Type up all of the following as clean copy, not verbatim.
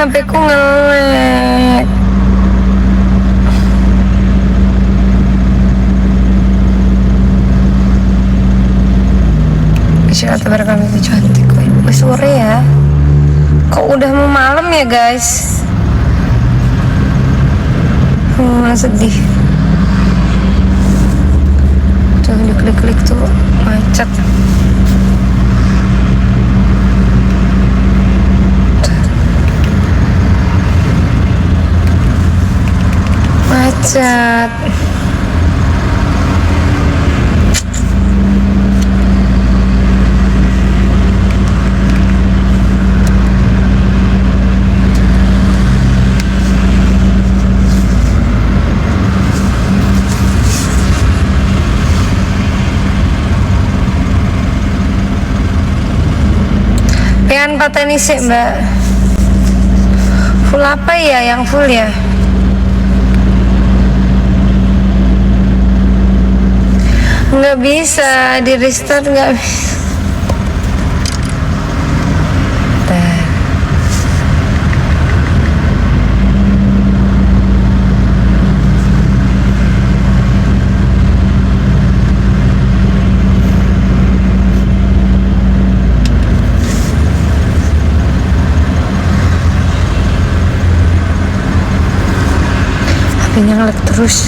HP ku nge-lag. Istirahat bareng itu cantik. Wih, sore ya. Kok udah mau malam ya guys? Sedih. Tuh diklik-klik tuh macet. Macet. Pengen pateni sih mbak. Full apa ya yang full ya? Nggak bisa di restart, nggak bisa. HP-nya nge-lag terus.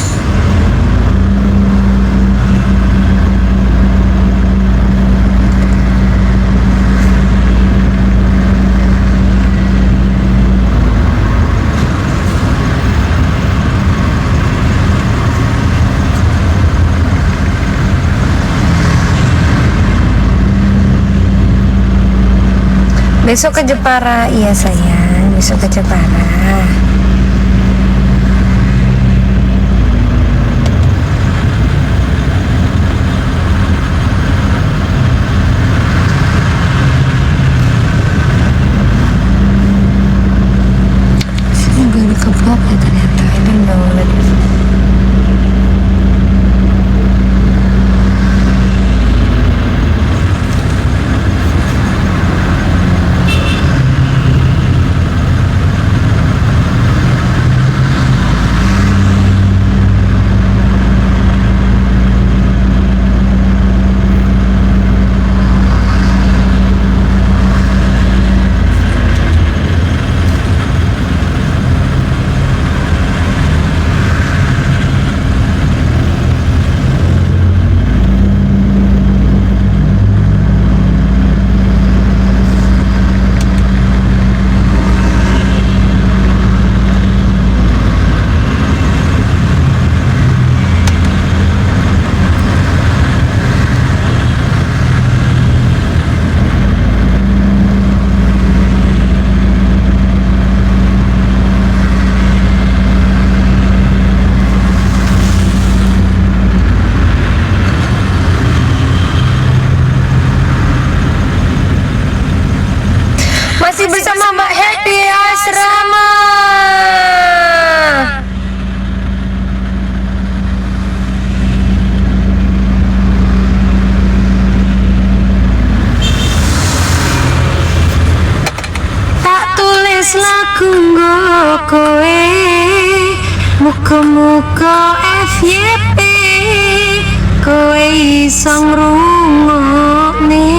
Besok ke Jepara, iya sayang, besok ke Jepara. Sini gue keblok ya ternyata, I don't know. Masih bersama Mbak Happy Asrama. Tak tulis lagu nggo kowe, muka-muka FYP, kowe iso ngrungokne.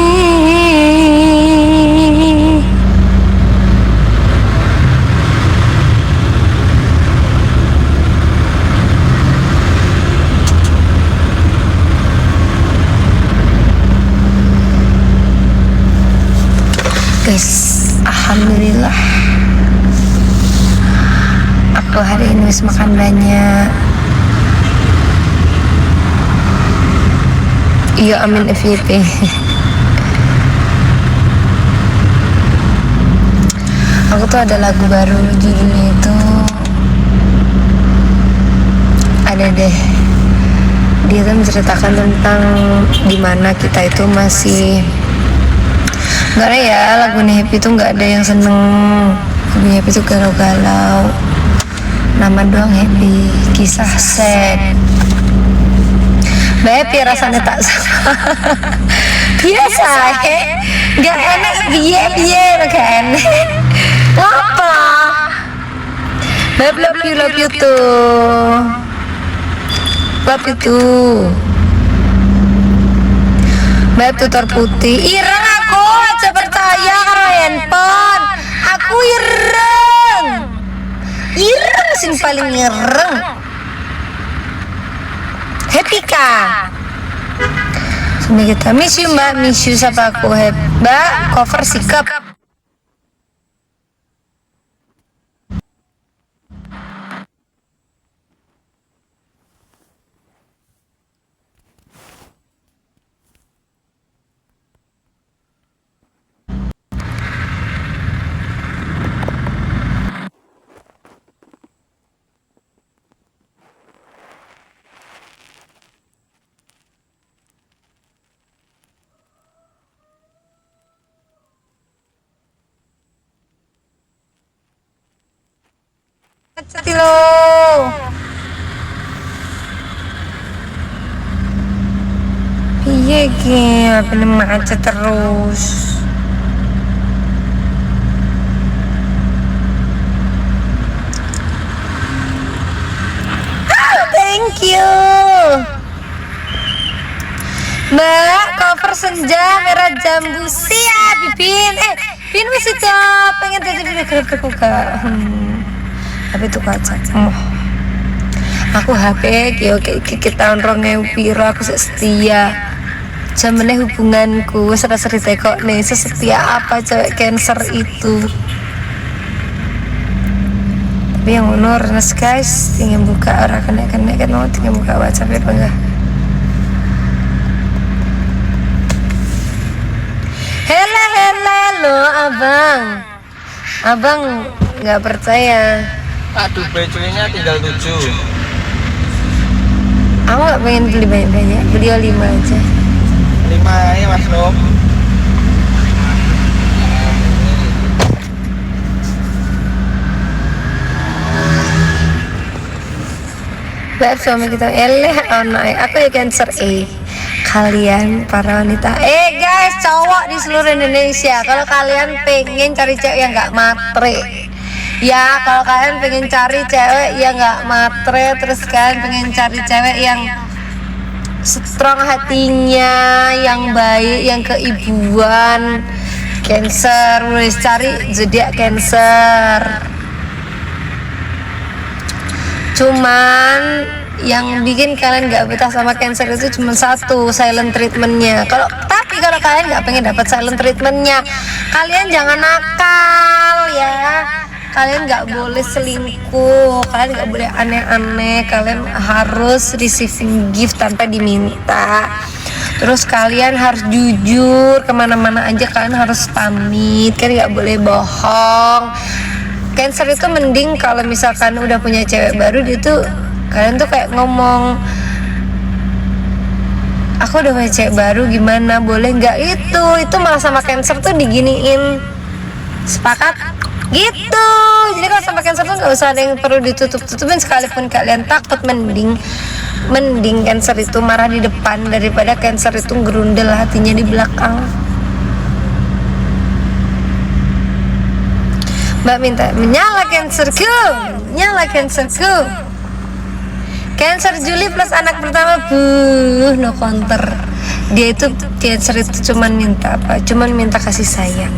Guys, alhamdulillah aku hari ini wis makan banyak. Iya amin FYP. Aku tuh ada lagu baru, judulnya itu ada deh, dia tuh menceritakan tentang dimana kita itu masih nggak ada ya, lagunya Happy tuh nggak ada yang seneng, lagunya Happy tuh galau-galau, nama doang Happy, kisah sad. Happy rasanya tak sama. Biasa nggak enak biye kan. Apa Beb, love you tuh. Love you tuh. Beb tutor putih. Ireng aku aja percaya karo handphone. Aku ireng. Ireng sing paling ireng. Happy kah? Sampai kita miss you mbak, miss you siapa aku mbak, cover sikap. Hati lo. Iya gini, bener macet terus. Thank you. Mbak, cover senja merah jambu siap, Bibin. Bin wis itu pengen jadi greget buka. HP itu kaca. Aku HP kita tahun 2000 piro aku setia. Jamane hubunganku seri kok nih sesetia apa cewek Cancer itu. Tapi yang honors guys, tinggal buka orang kena kan mau tinggal buka WhatsApp ya bangga. Hello abang nggak percaya. Aduh, becunya tinggal 7. Aku nggak pengen beli banyak, beli 5 aja. 5 ya Mas Nom. Mbak suami kita anak aku ya Cancer kalian para wanita guys cowok di seluruh Indonesia, kalau kalian pengen cari cewek yang nggak matre ya, kalau kalian pengen cari cewek yang nggak matre, terus kalian pengen cari cewek yang strong hatinya, yang baik, yang keibuan, Cancer, wis cari zodiak Cancer. Cuman yang bikin kalian nggak betah sama Cancer itu cuma satu, silent treatmentnya. Tapi kalau kalian nggak pengen dapat silent treatmentnya, kalian jangan nakal ya. Kalian nggak boleh selingkuh, kalian nggak boleh aneh-aneh, kalian harus receiving gift tanpa diminta. Terus kalian harus jujur, kemana-mana aja kalian harus pamit, kalian nggak boleh bohong. Cancer itu mending kalau misalkan udah punya cewek baru, dia tuh kalian tuh kayak ngomong, aku udah punya cewek baru gimana, boleh nggak? Itu malah sama Cancer tuh diginiin, sepakat gitu. Jadi kalau sama Cancer tuh nggak usah ada yang perlu ditutup-tutupin, sekalipun kalian takut, mending Cancer itu marah di depan daripada Cancer itu gerundel hatinya di belakang. Mbak minta menyala Cancerku. Cancer Juli plus anak pertama, no counter. Dia itu Cancer itu cuman minta apa? Cuman minta kasih sayang.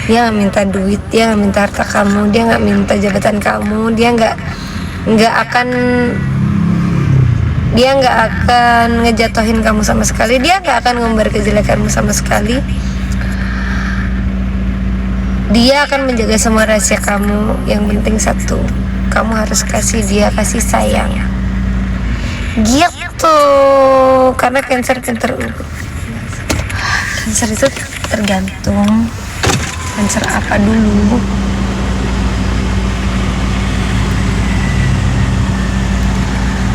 Dia nggak minta duit, dia nggak minta harta kamu, dia nggak minta jabatan kamu, dia nggak akan ngejatuhin kamu sama sekali, dia nggak akan ngumbar kejelekanmu sama sekali. Dia akan menjaga semua rahasia kamu. Yang penting satu, kamu harus kasih dia kasih sayang gitu. Karena Cancer pinter. Cancer itu tergantung Cancer apa dulu.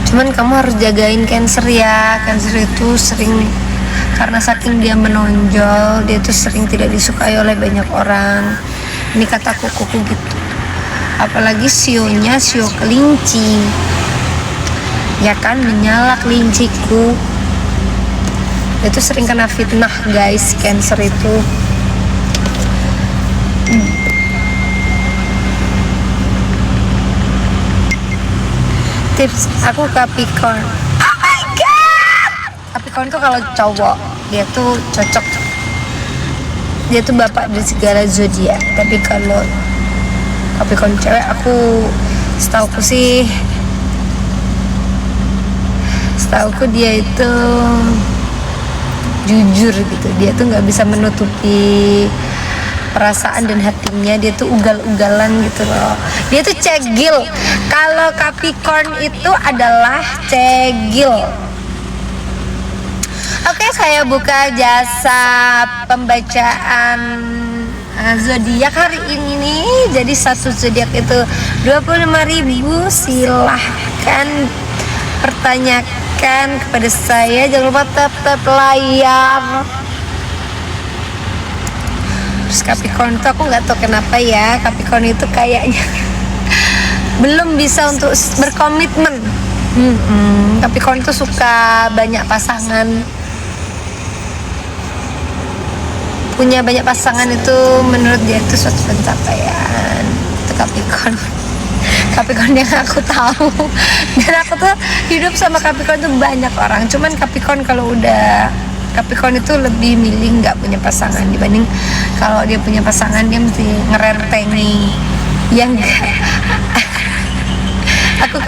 Cuman kamu harus jagain Cancer ya. Cancer itu sering, karena saking dia menonjol, dia tuh sering tidak disukai oleh banyak orang. Ini kata kuku gitu. Apalagi sio kelinci, ya kan, menyala kelinciku. Itu sering kena fitnah guys, Cancer itu. Tips aku Capricorn. Oh my god. Capricorn tuh kalau cowok dia tuh cocok. Dia tuh bapak dari segala zodiak. Tapi kalau Capricorn cewek, setauku dia itu jujur gitu. Dia tuh nggak bisa menutupi perasaan dan hatinya. Dia tuh ugal-ugalan gitu loh. Dia tuh cegil. Kalau Capricorn itu adalah cegil. Oke, saya buka jasa pembacaan zodiak hari ini. Jadi satu zodiak itu 25.000. Silahkan pertanyakan kepada saya. Jangan lupa tap layar. Terus Capricorn itu aku nggak tahu kenapa ya, Capricorn itu kayaknya belum bisa untuk berkomitmen. Capricorn itu suka banyak pasangan, punya banyak pasangan itu menurut dia itu suatu pencapaian. Itu Capricorn yang aku tahu. Dan aku tuh hidup sama Capricorn tuh banyak orang. Cuman Capricorn Capricorn itu lebih milih nggak punya pasangan dibanding kalau dia punya pasangan dia mesti ngerentengi yang aku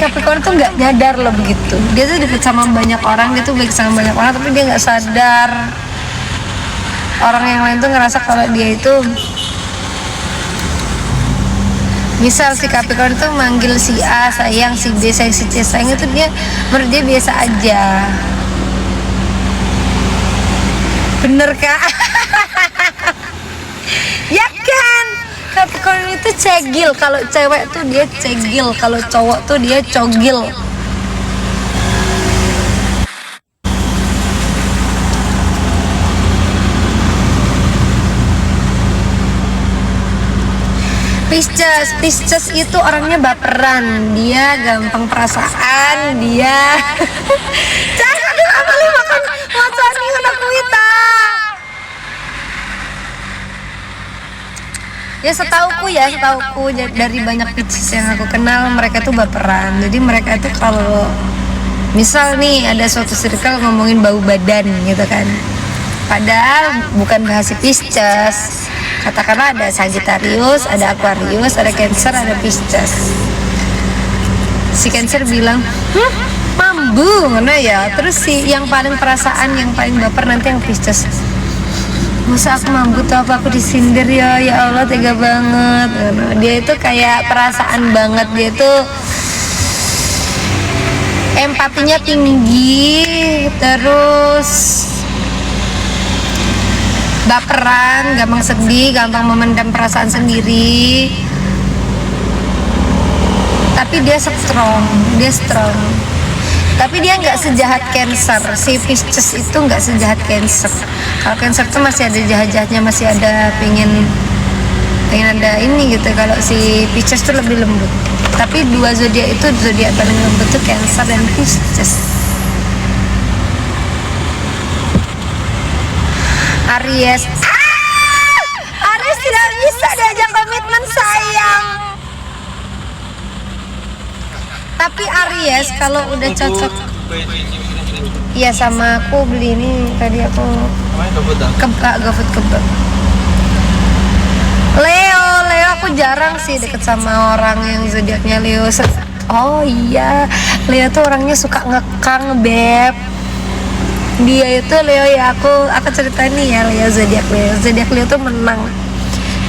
Capricorn tuh nggak nyadar loh begitu. Dia tuh deket sama banyak orang, dia tuh baik sama banyak orang, tapi dia nggak sadar orang yang lain tuh ngerasa kalau dia itu, misal si Capricorn tuh manggil si A sayang, si B sayang, si C sayang, itu dia menurut dia biasa aja. Bener kak? Ya kan? Capricorn itu cegil. Kalau cewek tuh dia cegil, kalau cowok tuh dia cogil. Pisces itu orangnya baperan, dia gampang perasaan, dia jangan diambil makan macan ini anak kita. Ya setauku dari banyak Pisces yang aku kenal, mereka tuh baperan. Jadi mereka itu kalau misal nih ada suatu circle ngomongin bau badan gitu kan, padahal bukan bahas Pisces. Katakanlah ada Sagittarius, ada Aquarius, ada Cancer, ada Pisces. Si Cancer bilang, mambu mana ya. Terus si yang paling perasaan, yang paling baper nanti yang Pisces. Masa aku mambu tuh apa, aku disindir ya Allah tega banget. Dia itu kayak perasaan banget, dia tuh empatinya tinggi, terus baperan, gampang sedih, gampang memendam perasaan sendiri. Tapi dia strong. Tapi dia nggak sejahat Cancer. Si Pisces itu nggak sejahat Cancer. Kalau Cancer tuh masih ada jahat-jahatnya, masih ada pengen ada ini gitu. Kalau si Pisces tuh lebih lembut. Tapi dua zodiak itu, zodiak paling lembut tuh Cancer dan Pisces. Aries tidak bisa diajak komitmen sayang. Tapi Aries kalau udah cocok, ya sama aku beli ini tadi aku GoFood kebab. Leo aku jarang sih deket sama orang yang zodiaknya Leo. Oh iya, Leo tuh orangnya suka ngekang beb. Dia itu Leo ya, aku ceritain nih ya, zodiak Leo tuh menang.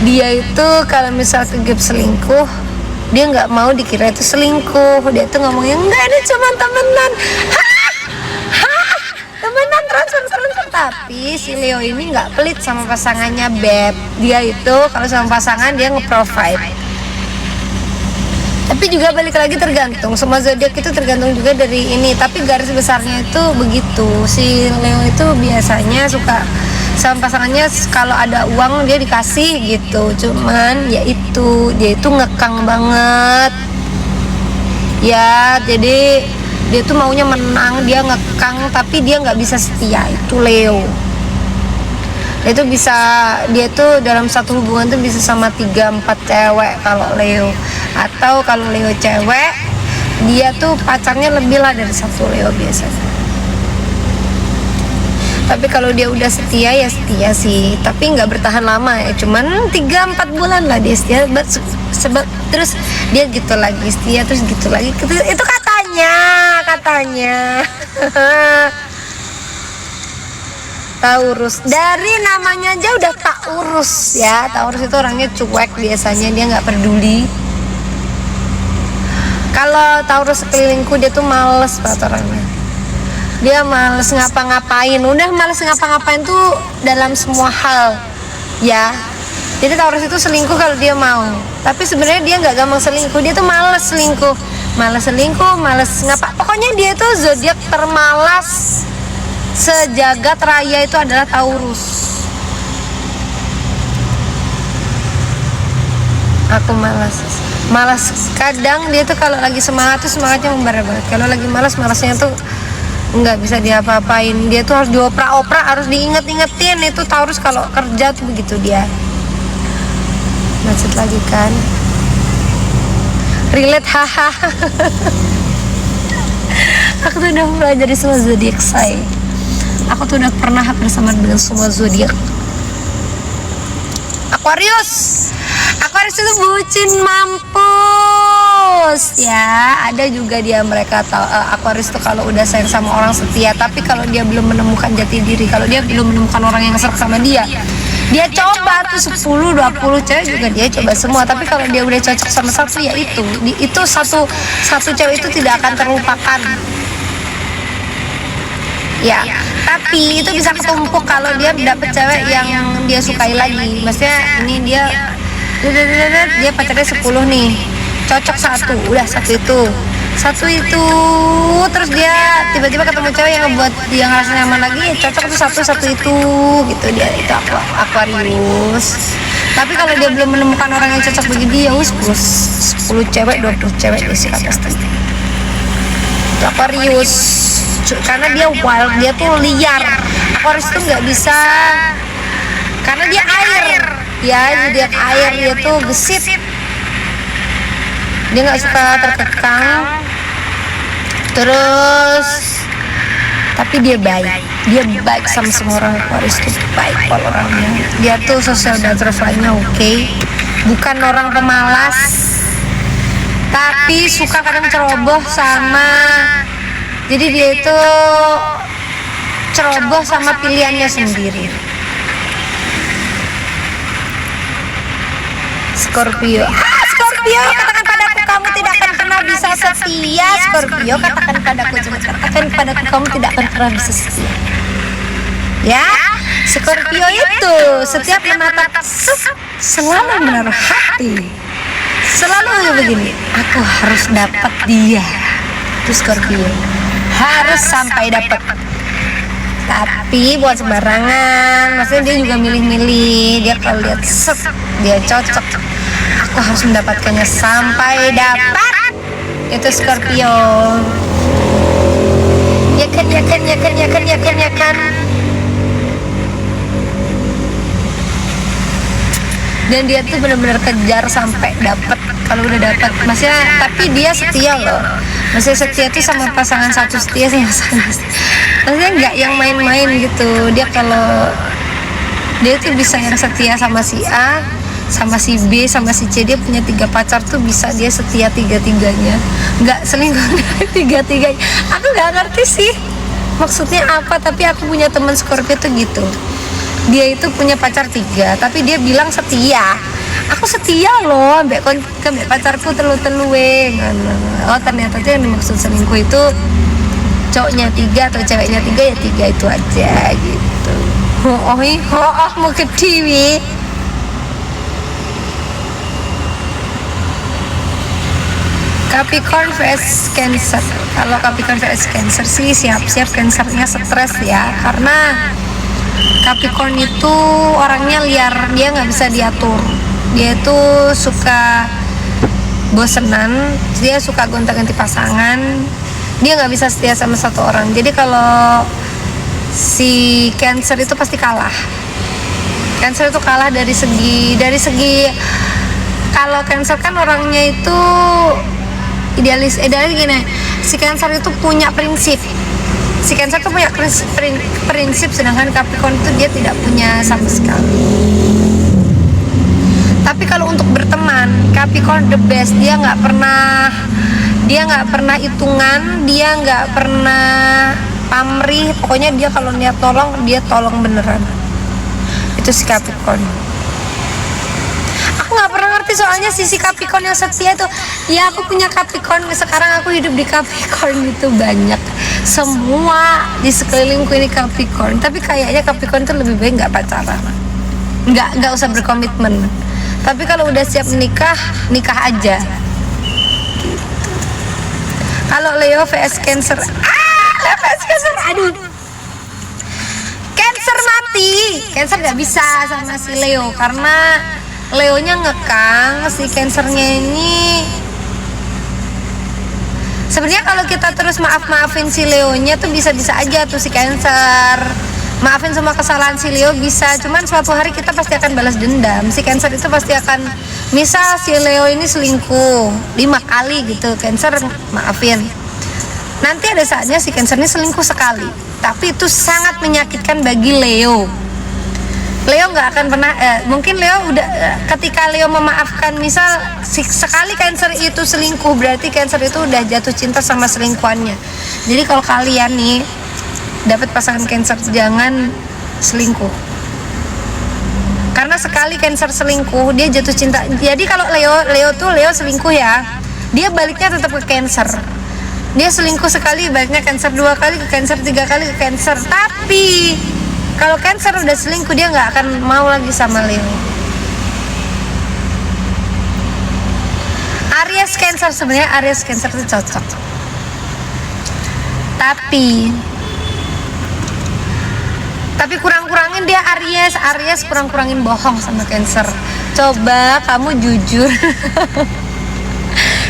Dia itu kalau misal kegep selingkuh, dia nggak mau dikira itu selingkuh. Dia tuh ngomongnya enggak, ini cuma temenan. Temenan transfer. Tapi si Leo ini nggak pelit sama pasangannya beb. Dia itu kalau sama pasangan dia nge-provide. Tapi juga balik lagi tergantung, semua zodiak itu tergantung juga dari ini. Tapi garis besarnya itu begitu. Si Leo itu biasanya suka sama pasangannya kalau ada uang dia dikasih gitu. Cuman ya itu, dia itu ngekang banget. Ya, jadi dia tuh maunya menang, dia ngekang tapi dia nggak bisa setia. Itu Leo. Dia tuh dalam satu hubungan tuh bisa sama 3-4 cewek kalau Leo. Atau kalau Leo cewek, dia tuh pacarnya lebih lah dari satu Leo biasanya. Tapi kalau dia udah setia ya setia sih, tapi nggak bertahan lama ya, cuman 3-4 bulan lah dia setia, sebab terus dia gitu lagi setia, terus gitu lagi, itu katanya Taurus, dari namanya aja udah Taurus ya. Taurus itu orangnya cuek biasanya, dia nggak peduli. Kalau Taurus sekelilingku dia tuh males banget orangnya, dia males ngapa-ngapain, udah males ngapa-ngapain tuh dalam semua hal ya. Jadi Taurus itu selingkuh kalau dia mau, tapi sebenarnya dia nggak gampang selingkuh, dia tuh males selingkuh, males ngapa, pokoknya dia tuh zodiak termalas sejagat raya itu adalah Taurus. Aku malas kadang dia tuh kalau lagi semangat tuh semangatnya membara banget, kalau lagi malasnya tuh nggak bisa diapa-apain, dia tuh harus dioprak-oprak, harus diinget-ingetin. Itu Taurus kalau kerja tuh begitu dia. Macet lagi kan, relate haha. Aku tuh udah belajar semua zodiak saya, aku tuh udah pernah bersama dengan semua zodiak. Aquarius itu bucin mampus ya. Ada juga dia, mereka tahu Aquarius tuh kalau udah sayang sama orang setia, tapi kalau dia belum menemukan jati diri, kalau dia belum menemukan orang yang serak sama dia coba tuh 10-20 cewek juga dia coba semua, tapi kalau dia udah cocok sama satu ya itu satu cewek itu tidak akan terlupakan ya. Tapi itu bisa ketumpuk kalau dia dapet cewek yang dia sukai lagi. Maksudnya ini dia pacarnya 10 nih, cocok satu, udah satu itu, terus dia tiba-tiba ketemu cewek yang ngebuat dia ngerasa nyaman lagi, ya cocok tuh satu itu gitu. Dia itu Aquarius. Tapi kalau dia belum menemukan orang yang cocok bagi dia, 10 cewek 20 cewek dia sikat pasti. Aquarius karena dia wild, dia tuh liar. Aquarius tuh nggak bisa, karena dia air ya, dia air, dia tuh gesit, dia nggak suka terkekang. Terus tapi dia baik sama semua orang. Aquarius tuh baik kalau orangnya, dia tuh social butterfly-nya oke. Bukan orang pemalas, tapi suka kadang ceroboh sama, jadi dia itu ceroboh sama pilihannya sendiri. Scorpio, katakan padaku kamu tidak akan pernah bisa setia. Scorpio, katakan padaku kamu tidak akan pernah bisa setia ya. Scorpio itu setiap menatap selalu menaruh hati, selalu begini, aku harus dapat dia. Itu Scorpio, harus sampai dapat. Tapi buat sembarangan, maksudnya dia juga milih-milih. Dia kalau lihat dia cocok, aku harus mendapatkannya sampai dapat. Itu Scorpio. Ya kan. Dan dia tuh benar-benar kejar sampai dapat. Kalau udah dapat, maksudnya, tapi dia setia loh. Maksudnya setia tuh sama pasangan satu, setia sama pasangan. Maksudnya nggak yang main-main gitu. Dia kalau dia tuh bisa yang setia sama si A, sama si B, sama si C. Dia punya 3 pacar tuh bisa dia setia 3-3-nya, nggak selingkuh dari 3-3-nya. Aku nggak ngerti sih maksudnya apa, tapi aku punya teman Scorpio tuh gitu. Dia itu punya pacar 3, tapi dia bilang setia. Aku setia loh, ambek pacarku telu-telue. Oh ternyata tuh yang dimaksud selingkuh itu cowoknya 3 atau ceweknya 3, ya 3 itu aja gitu. Mau ke TV. Capricorn vs Cancer. Kalau Capricorn vs Cancer sih siap-siap Cancernya stres ya, karena Capricorn itu orangnya liar, dia nggak bisa diatur. Dia tuh suka bosenan, dia suka gonta-ganti pasangan, dia nggak bisa setia sama satu orang. Jadi kalau si Cancer itu pasti kalah. Cancer itu kalah dari segi, kalau Cancer kan orangnya itu, dia tuh suka gonta-ganti pasangan, dia nggak bisa setia sama satu orang. Jadi kalau si Cancer itu pasti kalah. Cancer itu kalah dari segi, dari segi, kalau Cancer kan orangnya itu, dia tuh suka gonta-ganti pasangan, dia nggak bisa setia sama satu orang. Jadi kalau si Cancer itu pasti kalah. Cancer itu kalah dari segi, kalau Cancer kan orangnya itu, idealis gini, si Cancer itu punya prinsip. Si Cancer tuh punya prinsip, sedangkan Capricorn itu dia tidak punya sama sekali. Tapi kalau untuk berteman, Capricorn the best. Dia nggak pernah hitungan, dia nggak pernah pamrih. Pokoknya dia kalau niat tolong, dia tolong beneran. Itu si Capricorn. Aku nggak pernah ngerti soalnya sisi Capricorn yang setia tuh. Ya aku punya Capricorn, sekarang aku hidup di Capricorn itu banyak. Semua di sekelilingku ini Capricorn. Tapi kayaknya Capricorn tuh lebih baik nggak pacaran, nggak usah berkomitmen. Tapi kalau udah siap nikah, nikah aja. Kalau Leo vs Cancer, Leo vs Cancer, aduh, Cancer mati. Cancer nggak bisa sama si Leo karena Leonya ngekang, si Cancernya ini. Sebenarnya kalau kita terus maafin si Leonya tuh bisa-bisa aja tuh si Cancer. Maafin semua kesalahan si Leo bisa, cuman suatu hari kita pasti akan balas dendam. Si Cancer itu pasti akan, misal si Leo ini selingkuh 5 kali gitu, Cancer maafin. Nanti ada saatnya si Cancer ini selingkuh sekali, tapi itu sangat menyakitkan bagi Leo. Leo nggak akan pernah, mungkin Leo udah, ketika Leo memaafkan, misal sekali Cancer itu selingkuh, berarti Cancer itu udah jatuh cinta sama selingkuhannya. Jadi kalau kalian nih dapat pasangan Cancer, jangan selingkuh, karena sekali Cancer selingkuh dia jatuh cinta. Jadi kalau Leo selingkuh ya, dia baliknya tetap ke Cancer. Dia selingkuh sekali, baliknya Cancer, 2 kali ke Cancer, 3 kali ke Cancer. Tapi kalau Cancer udah selingkuh, dia nggak akan mau lagi sama Leo. Aries Cancer, sebenarnya Aries Cancer itu cocok, tapi kurang-kurangin dia Aries kurang-kurangin bohong sama Cancer. Coba kamu jujur.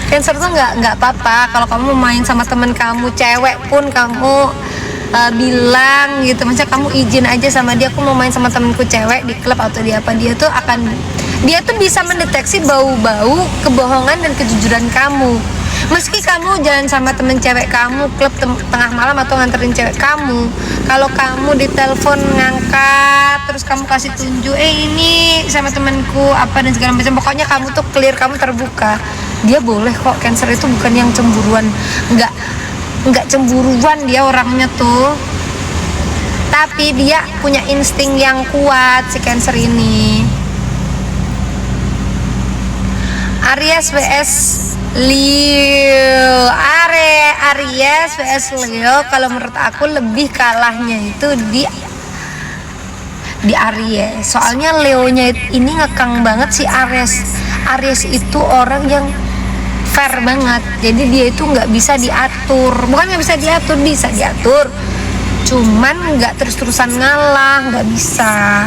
Cancer tuh nggak apa-apa kalau kamu main sama temen kamu cewek pun kamu bilang gitu, maksudnya kamu izin aja sama dia, aku mau main sama temenku cewek di klub atau di apa. Dia tuh bisa mendeteksi bau-bau kebohongan dan kejujuran kamu. Meski kamu jalan sama temen cewek kamu, klub tengah malam atau nganterin cewek kamu, kalau kamu ditelepon ngangkat, terus kamu kasih tunjuk, ini sama temenku apa dan segala macam, pokoknya kamu tuh clear, kamu terbuka, dia boleh kok. Cancer itu bukan yang cemburuan, nggak cemburuan dia orangnya tuh, tapi dia punya insting yang kuat si Cancer ini. Aries vs Leo, Aries vs Leo, kalau menurut aku lebih kalahnya itu di Aries. Soalnya Leonya ini ngekang banget si Aries itu orang yang fair banget, jadi dia itu nggak bisa diatur. Bukan nggak bisa diatur, bisa diatur, cuman nggak terus-terusan ngalah, nggak bisa.